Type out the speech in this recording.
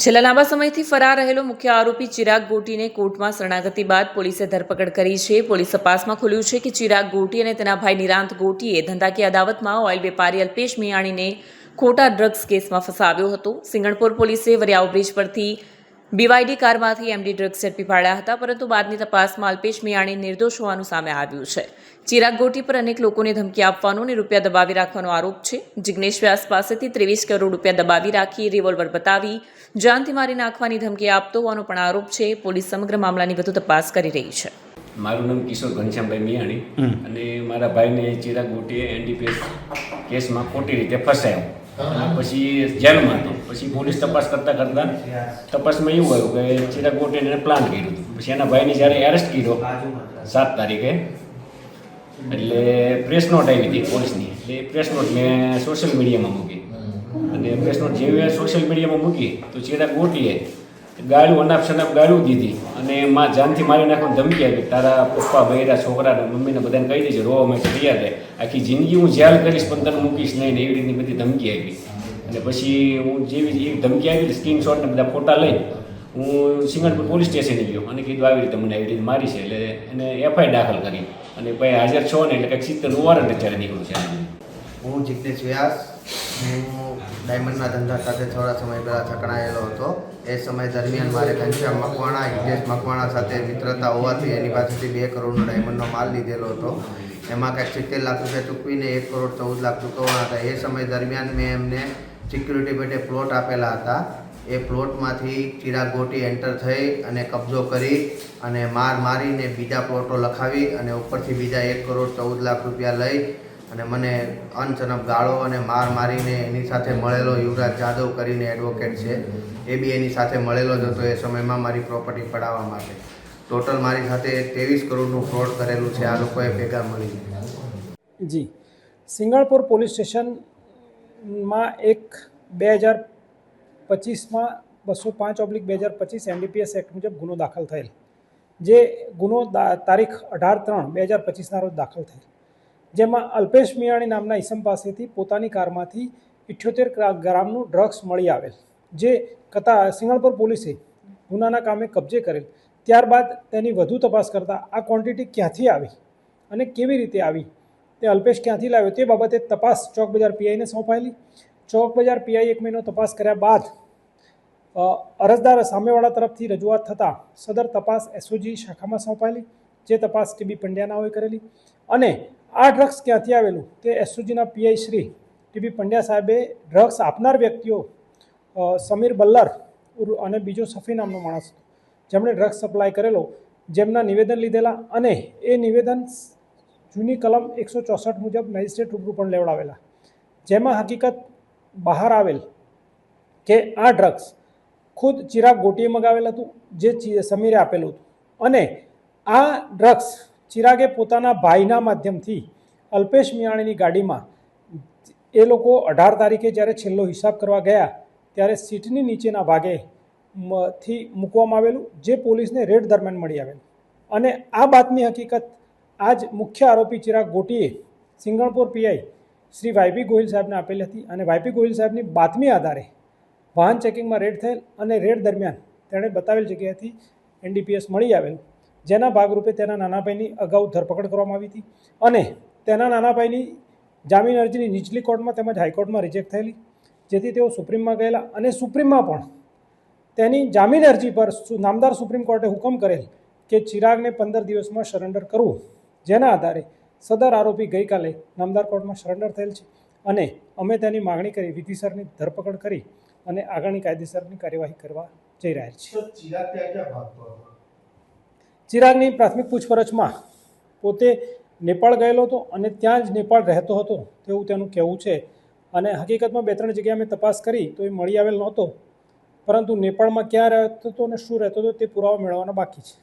છેલ્લા લાંબા સમયથી ફરાર રહેલો મુખ્ય આરોપી ચિરાગ ગોટીને કોર્ટમાં શરણાગતિ બાદ પોલીસે ધરપકડ કરી છે. પોલીસ તપાસમાં ખુલ્યું છે કે ચિરાગ ગોટી અને તેના ભાઈ નિરાંત ગોટીએ ધંધાકીય અદાવતમાં ઓઇલ વેપારી અલ્પેશ મિયાણીને ખોટા ડ્રગ્સ કેસમાં ફસાવ્યો હતો. સિંગણપુર પોલીસે વરિયાવ બ્રિજ પરથી બીવાયડી કારમાંથી એમડી ડ્રગ્સ ઝડપી પાડ્યા હતા, પરંતુ બાદની તપાસમાં અલ્પેશ મિયાણી નિર્દોષ હોવાનું સામે આવ્યું છે. ચિરાગ ગોટી પર અનેક લોકોને ધમકી આપવાનો અને રૂપિયા દબાવી રાખવાનો આરોપ છે. જિગ્નેશ વ્યાસ પાસેથી 23 કરોડ રૂપિયા દબાવી રાખી રિવોલ્વર બતાવી જાનથી મારી નાખવાની ધમકી આપતો હોવાનો પણ આરોપ છે. પોલીસ સમગ્ર મામલાની વધુ તપાસ કરી રહી છે. મારું નામ કિશોર ઘનશ્યામભાઈ મિયાણી અને મારા ભાઈને ચિરાગ ગોટીએ એનડીપીએસ કેસમાં ખોટી રીતે ફસાયો અને પછી જેલમાં હતો. પછી પોલીસ તપાસ કરતાં તપાસમાં એવું આવ્યું કે ચિરાગ ગોટીએ એને પ્લાન કર્યું હતું. પછી એના ભાઈને જ્યારે એરેસ્ટ કર્યો 7 તારીખે, એટલે પ્રેસ નોટ આવી હતી પોલીસની. એટલે પ્રેસ નોટ મેં સોશિયલ મીડિયામાં મૂકી અને પ્રેસ નોટ જેવી સોશિયલ મીડિયામાં મૂકી તો ચિરાગ ગોટીએ ગાળું અનાપ શનાપ ગાળું દીધી અને જાનથી મારી નાખવાની ધમકી આપી. તારા પપ્પા બૈરા છોકરાને મમ્મીને બધાને કહી દેજે, રોવા માટે તૈયાર રહે, આખી જિંદગી હું જેલ કરીશ પણ તને મૂકીશ નહીં ને એવી રીતની બધી ધમકી આપી. અને પછી હું જેવી ધમકી આવી સ્ક્રીનશોટને બધા ફોટા લઈ હું સિંગણપુર પોલીસ સ્ટેશને ગયો અને કીધું આવી રીતે મને આવી રીતે મારી છે. એટલે એને એફઆઈઆર દાખલ કરી અને ભાઈ હાજર છો ને એટલે કંઈક 70 વોરંટ અત્યારે નીકળ્યું છે. હું જિગ્નેશ વ્યાસ, હું ડાયમંડના ધંધા સાથે થોડા સમય પહેલાં સંકળાયેલો હતો. એ સમય દરમિયાન મારે ઘનશ્યામ મકવાણા, હિતેશ મકવાણા સાથે મિત્રતા હોવાથી એની પાસેથી 2 કરોડનો ડાયમંડનો માલ લીધેલો હતો. એમાં કંઈક 70 લાખ રૂપિયા ચૂકવીને 1 કરોડ 14 લાખ ચૂકવવાના હતા. એ સમય દરમિયાન મેં એમને સિક્યુરિટી પેટે પ્લોટ આપેલા હતા. એ પ્લોટમાંથી ચિરાગ ગોટી એન્ટર થઈ અને કબજો કરી અને મારીને બીજા પ્લોટો લખાવી અને ઉપરથી બીજા 1 કરોડ 14 લાખ રૂપિયા લઈ અને મને અનચનપ ગાળો અને મારીને એની સાથે મળેલો યુવરાજ જાદવ કરીને એડવોકેટ છે, એ બી એની સાથે મળેલો જ હતો એ સમયમાં મારી પ્રોપર્ટી પડાવવા માટે. ટોટલ મારી સાથે 23 કરોડનું ફ્રોડ કરેલું છે આ લોકોએ ભેગા મળીને. જી, સિંગણપુર પોલીસ સ્ટેશનમાં એક 2025માં 205/2025 એનડીપીએસ એક્ટ મુજબ ગુનો દાખલ થયેલ, જે ગુનો તારીખ 18/3/2025ના રોજ દાખલ થયેલ, જેમાં અલ્પેશ મિયાણી નામના ઈસમ પાસેથી પોતાની કારમાંથી 78 ગ્રામનું ડ્રગ્સ મળી આવેલ, જે સિંગણપુર પોલીસે ગુનાના કામે કબજે કરેલ. ત્યારબાદ તેની વધુ તપાસ કરતાં આ ક્વોન્ટિટી ક્યાંથી આવી અને કેવી રીતે આવી, તે અલ્પેશ ક્યાંથી લાવ્યો તે બાબતે તપાસ ચોક બજાર પીઆઈને સોંપાયેલી. ચોક બજાર પીઆઈ 1 મહિનો તપાસ કર્યા બાદ અરજદાર સામેવાળા તરફથી રજૂઆત થતાં સદર તપાસ એસઓજી શાખામાં સોંપાયેલી, જે તપાસ ટીબી પંડ્યાનાઓએ કરેલી. અને આ ડ્રગ્સ ક્યાંથી આવેલું તે એસઓજીના પીઆઈ શ્રી ટીબી પંડ્યા સાહેબે ડ્રગ્સ આપનાર વ્યક્તિઓ સમીર બલ્લર અને બીજો સફી નામનો માણસ હતો, જેમણે ડ્રગ્સ સપ્લાય કરેલો, જેમના નિવેદન લીધેલા અને એ નિવેદન જૂની કલમ 164 મુજબ મેજિસ્ટ્રેટ રૂબરૂ પણ લેવડાવેલા, જેમાં હકીકત બહાર આવેલ કે આ ડ્રગ્સ ખુદ ચિરાગ ગોટીએ મગાવેલ હતું, જે સમીરે આપેલું હતું. અને આ ડ્રગ્સ ચિરાગે પોતાના ભાઈના માધ્યમથી અલ્પેશ મિયાણીની ગાડીમાં એ લોકો 18 તારીખે જ્યારે છેલ્લો હિસાબ કરવા ગયા ત્યારે સીટની નીચેના ભાગેથી મૂકવામાં આવેલું, જે પોલીસને રેડ દરમિયાન મળી આવેલું. અને આ બાતમી હકીકત આજ મુખ્ય આરોપી ચિરાગ ગોટીએ સિંગણપુર પીઆઈ શ્રી વાયપી ગોહિલ સાહેબને આપેલી હતી અને વાયપી ગોહિલ સાહેબની બાતમી આધારે વાહન ચેકિંગમાં રેડ થયેલ અને રેડ દરમિયાન તેણે બતાવેલ જગ્યાએથી એનડીપીએસ મળી આવેલ, જેના ભાગરૂપે તેના નાના ભાઈની અગાઉ ધરપકડ કરવામાં આવી હતી અને તેના નાના ભાઈની જામીન અરજીની નીચલી કોર્ટમાં તેમજ હાઈકોર્ટમાં રિજેક્ટ થયેલી, જેથી તેઓ સુપ્રીમમાં ગયેલા અને સુપ્રીમમાં પણ તેની જામીન અરજી પર નામદાર સુપ્રીમ કોર્ટે હુકમ કરેલ કે ચિરાગને 15 દિવસમાં સરેન્ડર કરવું, જેના આધારે સદર આરોપી ગઈકાલે નામદાર કોર્ટમાં સરેન્ડર થયેલ છે અને અમે તેની માગણી કરી વિધિસરની ધરપકડ કરી અને આગળની કાયદેસરની કાર્યવાહી કરવા જઈ રહ્યા છીએ. ચિરાગની પ્રાથમિક પૂછપરછમાં પોતે નેપાળ ગયેલો હતો અને ત્યાં જ નેપાળ રહેતો હતો તેવું તેનું કહેવું છે. અને હકીકતમાં 2-3 જગ્યાએ મેં તપાસ કરી તો એ મળી આવેલ નહોતો, પરંતુ નેપાળમાં ક્યાં રહેતો હતો અને શું રહેતો હતો તે પુરાવા મેળવવાના બાકી છે.